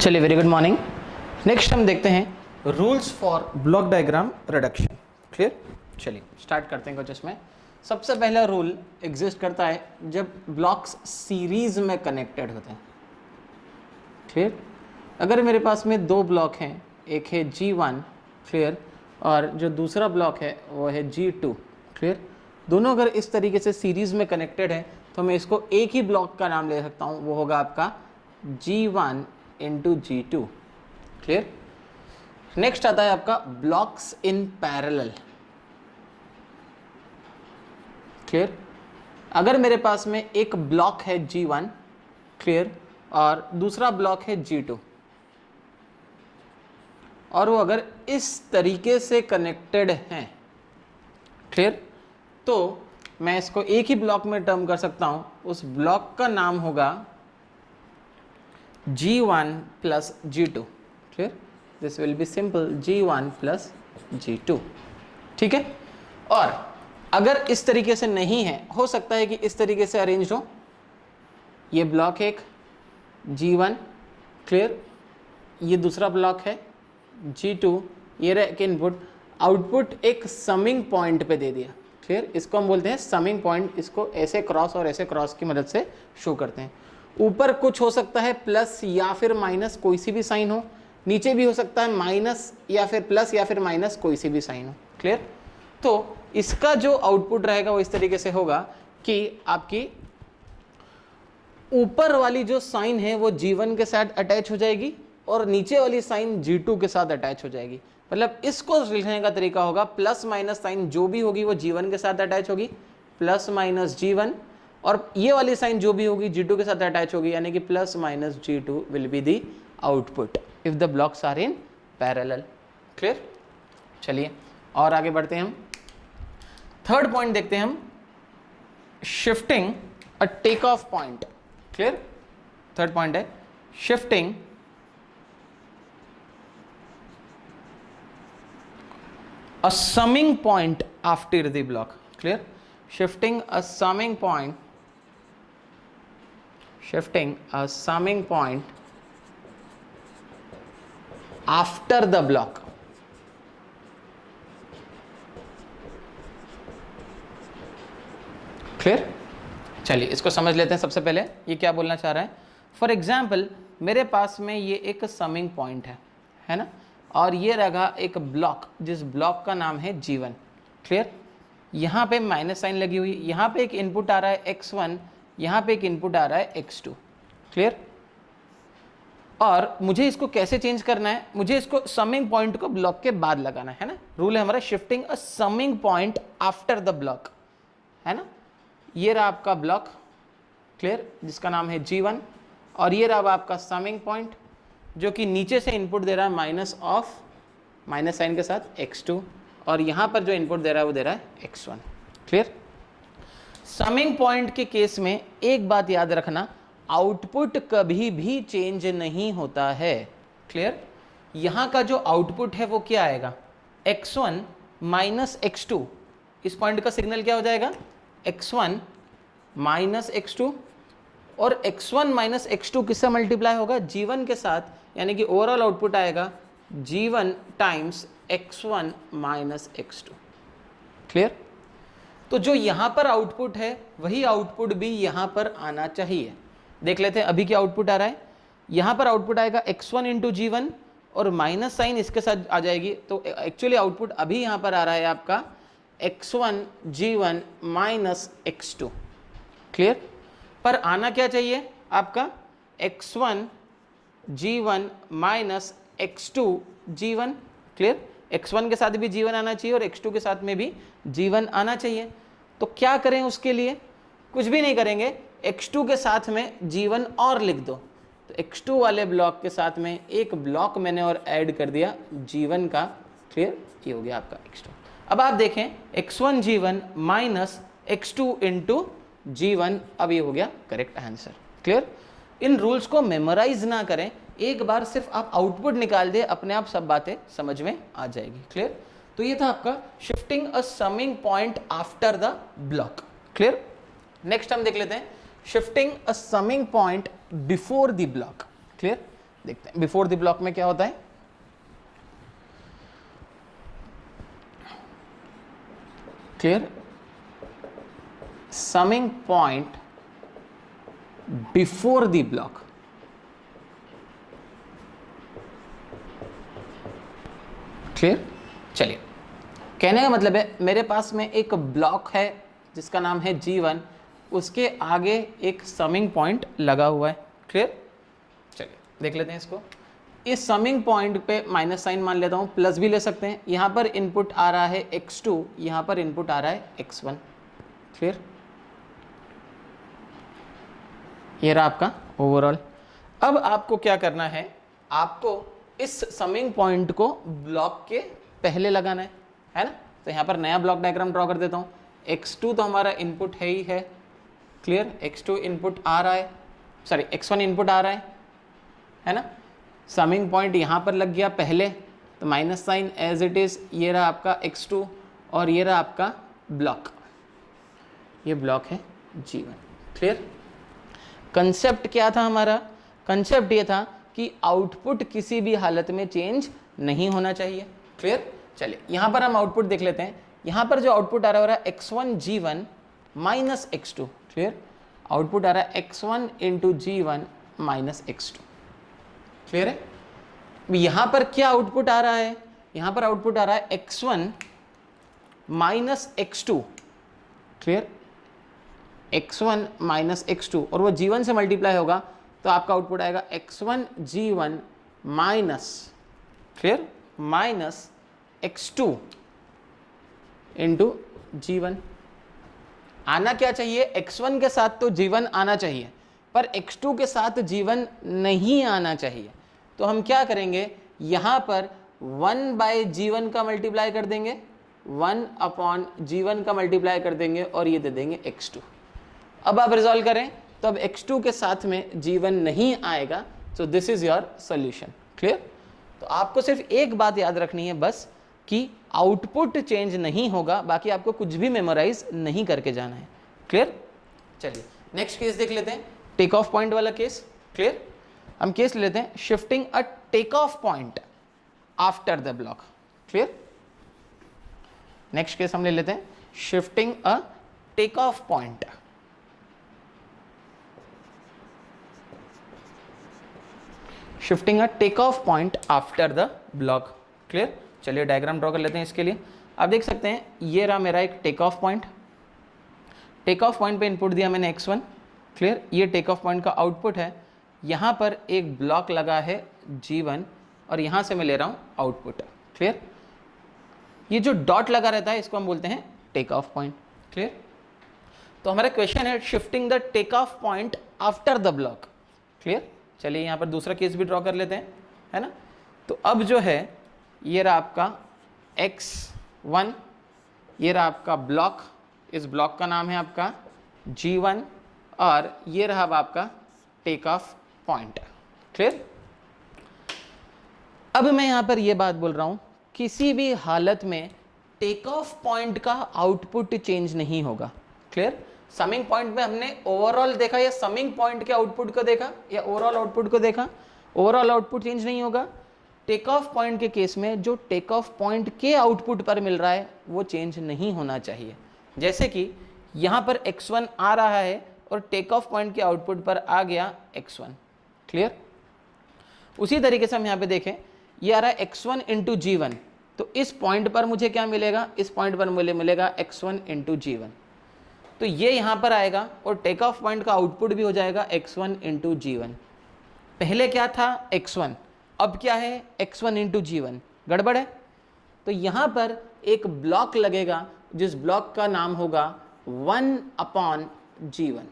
चलिए, very good morning. Next हम देखते हैं rules for block diagram reduction. Clear? चलिए स्टार्ट करते हैं कुछ इसमें। सबसे पहला रूल एग्जिस्ट करता है जब ब्लॉक्स सीरीज में कनेक्टेड होते हैं। क्लियर? अगर मेरे पास में दो ब्लॉक हैं, एक है G1 क्लियर और जो दूसरा ब्लॉक है वो है G2 क्लियर, दोनों अगर इस तरीके से सीरीज में कनेक्टेड है तो मैं इसको एक ही ब्लॉक का नाम ले सकता हूँ, वो होगा आपका G1 into G2 clear. Next आता है आपका ब्लॉक्स इन पैरेलल। क्लियर? अगर मेरे पास में एक ब्लॉक है G1 क्लियर और दूसरा ब्लॉक है G2 और वो अगर इस तरीके से कनेक्टेड हैं क्लियर, तो मैं इसको एक ही ब्लॉक में टर्म कर सकता हूं। उस ब्लॉक का नाम होगा G1 plus G2 clear. This will be simple G1 plus G2। ठीक है? और अगर इस तरीके से नहीं है, हो सकता है कि इस तरीके से अरेंज हो। ये ब्लॉक एक G1 क्लियर, ये दूसरा ब्लॉक है G2, ये रहा एक इनपुट, आउटपुट एक समिंग पॉइंट पे दे दिया क्लियर। इसको हम बोलते हैं समिंग पॉइंट। इसको ऐसे क्रॉस और ऐसे क्रॉस की मदद से शो करते हैं। ऊपर कुछ हो सकता है प्लस या फिर माइनस, कोई सी भी साइन हो। नीचे भी हो सकता है माइनस या फिर प्लस या फिर माइनस, कोई सी भी साइन हो क्लियर। तो इसका जो आउटपुट रहेगा वो इस तरीके से होगा कि आपकी ऊपर वाली जो साइन है वो G1 के साथ अटैच हो जाएगी और नीचे वाली साइन G2 के साथ अटैच हो जाएगी। मतलब इसको लिखने का तरीका होगा प्लस माइनस साइन जो भी होगी वो G1 के साथ अटैच होगी, प्लस माइनस G1, और ये वाली साइन जो भी होगी G2 के साथ अटैच होगी, यानी कि plus minus G2 will be the output if the blocks are in parallel. Clear? चलिए और आगे बढ़ते हैं हम। थर्ड पॉइंट देखते हैं हम, shifting a take off point. Clear? Third point है shifting a summing point after the block. Clear? Shifting a summing point after the block. Clear? चलिए इसको समझ लेते हैं। सबसे पहले ये क्या बोलना चाह रहा है। फॉर एग्जाम्पल मेरे पास में ये एक समिंग पॉइंट है ना, और ये रहा एक ब्लॉक जिस ब्लॉक का नाम है G1 क्लियर। यहाँ पे माइनस साइन लगी हुई, यहाँ पे एक इनपुट आ रहा है X1, यहाँ पे एक इनपुट आ रहा है X2 क्लियर। और मुझे इसको कैसे चेंज करना है, मुझे इसको समिंग पॉइंट को ब्लॉक के बाद लगाना है ना। रूल है हमारा shifting a summing point after the block, है ना। ये रहा आपका ब्लॉक क्लियर जिसका नाम है G1 और ये रहा आपका समिंग पॉइंट जो कि नीचे से इनपुट दे रहा है माइनस ऑफ माइनस साइन के साथ X2 और यहाँ पर जो इनपुट दे रहा है वो दे रहा है X1 क्लियर। समिंग पॉइंट के केस में एक बात याद रखना, आउटपुट कभी भी चेंज नहीं होता है क्लियर। यहाँ का जो आउटपुट है वो क्या आएगा, X1 माइनस X2। इस पॉइंट का सिग्नल क्या हो जाएगा, X1 माइनस X2, और X1 माइनस X2 किससे मल्टीप्लाई होगा, G1 के साथ, यानी कि ओवरऑल आउटपुट आएगा G1 times X1 minus X2 clear. तो जो यहाँ पर आउटपुट है वही आउटपुट भी यहाँ पर आना चाहिए। देख लेते हैं अभी क्या आउटपुट आ रहा है। यहाँ पर आउटपुट आएगा X1 इंटू G1 और माइनस साइन इसके साथ आ जाएगी, तो एक्चुअली आउटपुट अभी यहाँ पर आ रहा है आपका X1 G1 minus X2 clear. पर आना क्या चाहिए आपका X1 G1 minus X2 G1 clear. X1 के साथ भी G1 आना चाहिए और X2 के साथ में भी G1 आना चाहिए। तो क्या करें उसके लिए, कुछ भी नहीं करेंगे, X2 के साथ में G1 और लिख दो। तो X2 वाले ब्लॉक के साथ में एक ब्लॉक मैंने और ऐड कर दिया G1 का क्लियर। ये हो गया आपका X2। अब आप देखें X1 G1 minus X2 into G1, अब ये हो गया करेक्ट आंसर क्लियर। इन रूल्स को मेमोराइज ना करें, एक बार सिर्फ आप आउटपुट निकाल दे, अपने आप सब बातें समझ में आ जाएगी क्लियर। तो ये था आपका shifting a summing point after the block clear. Next हम देख लेते हैं shifting a summing point before the block clear. देखते हैं बिफोर द ब्लॉक में क्या होता है। Clear, summing point before the block, clear. चलिए, कहने का मतलब है मेरे पास में एक ब्लॉक है जिसका नाम है G1, उसके आगे एक समिंग पॉइंट लगा हुआ है। क्लियर, चलिए देख लेते हैं इसको। इस समिंग पॉइंट पे माइनस साइन मान लेता हूँ, प्लस भी ले सकते हैं। यहाँ पर इनपुट आ रहा है x2, यहाँ पर इनपुट आ रहा है x1। क्लियर, ये रहा आपका ओवरऑल। अब आपको क्या करना है, आपको इस समिंग पॉइंट को ब्लॉक के पहले लगाना है ना। तो यहाँ पर नया ब्लॉक डायग्राम ड्रॉ कर देता हूँ। x2 तो हमारा इनपुट है ही है। क्लियर, x2 इनपुट आ रहा है, सॉरी x1 इनपुट आ रहा है ना। समिंग पॉइंट यहाँ पर लग गया पहले, तो minus sign as it is, ये रहा आपका x2 और ये रहा आपका ब्लॉक, ये ब्लॉक है G1। क्लियर, कंसेप्ट क्या था हमारा, कंसेप्ट ये था कि आउटपुट किसी भी हालत में चेंज नहीं होना चाहिए। क्लियर, चलिए यहाँ पर हम आउटपुट देख लेते हैं। यहाँ पर जो आउटपुट आ रहा है x1 G1 minus x2। Clear, output आ रहा है x1 into G1 minus x2। Clear है, यहाँ पर क्या आउटपुट आ रहा है, यहाँ पर आउटपुट आ रहा है x1 minus x2। Clear, x1 minus x2 और वो G1 से मल्टीप्लाई होगा तो आपका आउटपुट आएगा x1 G1 minus, clear, minus x2 into G1। आना क्या चाहिए, x1 के साथ तो G1 आना चाहिए, पर x2 के साथ G1 नहीं आना चाहिए। तो हम क्या करेंगे, यहाँ पर 1/G1 का मल्टीप्लाई कर देंगे, 1/G1 का मल्टीप्लाई कर देंगे और ये दे देंगे x2। अब आप रिजॉल्व करें तो अब x2 के साथ में G1 नहीं आएगा, so this is your solution. Clear, तो आपको सिर्फ एक बात याद रखनी है बस, कि आउटपुट चेंज नहीं होगा, बाकी आपको कुछ भी मेमोराइज नहीं करके जाना है। क्लियर, चलिए नेक्स्ट केस देख लेते हैं, टेक ऑफ पॉइंट वाला केस। क्लियर, हम केस लेते हैं shifting a take off point after the block. Clear, next case हम ले लेते हैं shifting a take off point, shifting a take off point after the block. Clear, चलिए diagram draw कर लेते हैं इसके लिए। आप देख सकते हैं ये रहा मेरा एक take off point, take off point पे इनपुट दिया मैंने x1। क्लियर, ये टेक ऑफ पॉइंट का आउटपुट है, यहाँ पर एक ब्लॉक लगा है G1 और यहाँ से मैं ले रहा हूँ आउटपुट। क्लियर, ये जो डॉट लगा रहता है इसको हम बोलते हैं टेक ऑफ पॉइंट। क्लियर, तो हमारा क्वेश्चन है shifting the take off point after the block. Clear, चलिए यहाँ पर दूसरा केस भी ड्रॉ कर लेते हैं, है ना। तो अब जो है ये रहा आपका x1, ये रहा आपका ब्लॉक, इस ब्लॉक का नाम है आपका G1 और ये रहा आपका टेक ऑफ पॉइंट। क्लियर, अब मैं यहाँ पर ये बात बोल रहा हूँ, किसी भी हालत में टेक ऑफ पॉइंट का आउटपुट चेंज नहीं होगा। क्लियर, समिंग पॉइंट में हमने ओवरऑल देखा या समिंग पॉइंट के आउटपुट को देखा या ओवरऑल आउटपुट को देखा, ओवरऑल आउटपुट चेंज नहीं होगा। टेक ऑफ पॉइंट के केस में जो टेक ऑफ पॉइंट के आउटपुट पर मिल रहा है वो चेंज नहीं होना चाहिए। जैसे कि यहाँ पर x1 आ रहा है और टेक ऑफ पॉइंट के आउटपुट पर आ गया x1। क्लियर, उसी तरीके से हम यहाँ पे देखें, ये आ रहा है x1 इंटू G1, तो इस पॉइंट पर मुझे क्या मिलेगा, इस पॉइंट पर मुझे मिलेगा x1 इंटू G1, तो ये यहाँ पर आएगा और टेक ऑफ पॉइंट का आउटपुट भी हो जाएगा x1 इंटू G1। पहले क्या था x1, अब क्या है x1 इंटू G1, गड़बड़ है। तो यहाँ पर एक ब्लॉक लगेगा जिस ब्लॉक का नाम होगा 1/G1।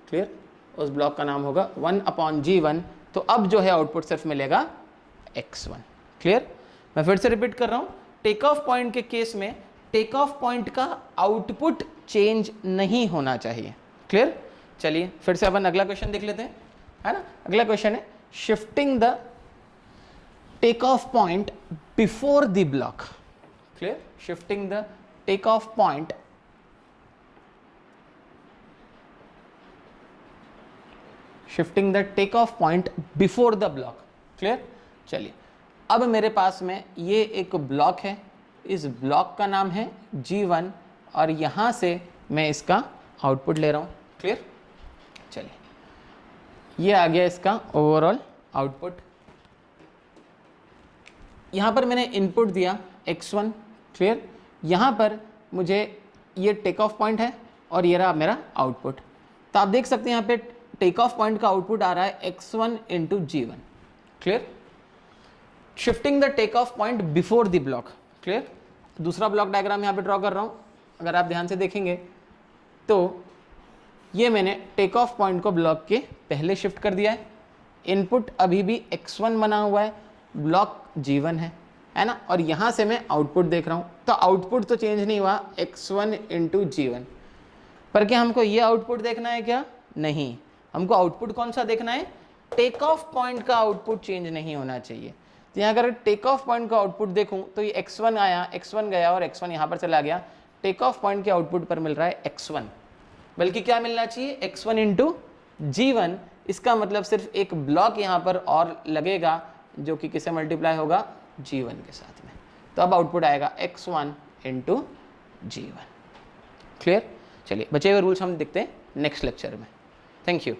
क्लियर, उस ब्लॉक का नाम होगा 1/G1, तो अब जो है आउटपुट सिर्फ मिलेगा x1। क्लियर, मैं फिर से रिपीट कर रहा हूँ, टेक ऑफ पॉइंट के केस में टेक ऑफ पॉइंट का आउटपुट चेंज नहीं होना चाहिए। क्लियर, चलिए फिर से अपन अगला क्वेश्चन देख लेते हैं, है ना। अगला क्वेश्चन है shifting the take off point before the block. Clear, shifting the take off point before the block. Clear. चलिए अब मेरे पास में ये एक ब्लॉक है, इस ब्लॉक का नाम है G1 और यहाँ से मैं इसका आउटपुट ले रहा हूँ। क्लियर। चलिए ये आ गया इसका ओवरऑल आउटपुट। यहाँ पर मैंने इनपुट दिया x1। क्लियर। यहाँ पर मुझे ये टेक ऑफ पॉइंट है और ये रहा मेरा आउटपुट। तो आप देख सकते हैं यहाँ पे टेक ऑफ पॉइंट का आउटपुट आ रहा है x1 into G1। Clear. Shifting the take off point before the block. Clear. दूसरा ब्लॉक डायग्राम यहाँ पे ड्रॉ कर रहा हूँ, अगर आप ध्यान से देखेंगे तो ये मैंने टेक ऑफ पॉइंट को ब्लॉक के पहले शिफ्ट कर दिया है। इनपुट अभी भी x1 बना हुआ है, ब्लॉक G1 है ना, और यहाँ से मैं आउटपुट देख रहा हूँ। तो आउटपुट तो चेंज नहीं हुआ, x1 इंटू G1। पर क्या हमको ये आउटपुट देखना है क्या? नहीं, हमको आउटपुट कौन सा देखना है? टेक ऑफ पॉइंट का आउटपुट चेंज नहीं होना चाहिए। तो यहाँ अगर टेक ऑफ पॉइंट का आउटपुट देखूँ तो ये x1 आया, x1 गया और x1 यहाँ पर चला गया। टेक ऑफ पॉइंट के आउटपुट पर मिल रहा है x1, बल्कि क्या मिलना चाहिए? x1 into G1। इसका मतलब सिर्फ एक ब्लॉक यहाँ पर और लगेगा जो कि किसे मल्टीप्लाई होगा? G1 के साथ में। तो अब आउटपुट आएगा x1 इंटू G1। क्लियर। चलिए बचे हुए रूल्स हम देखते हैं नेक्स्ट लेक्चर में। Thank you.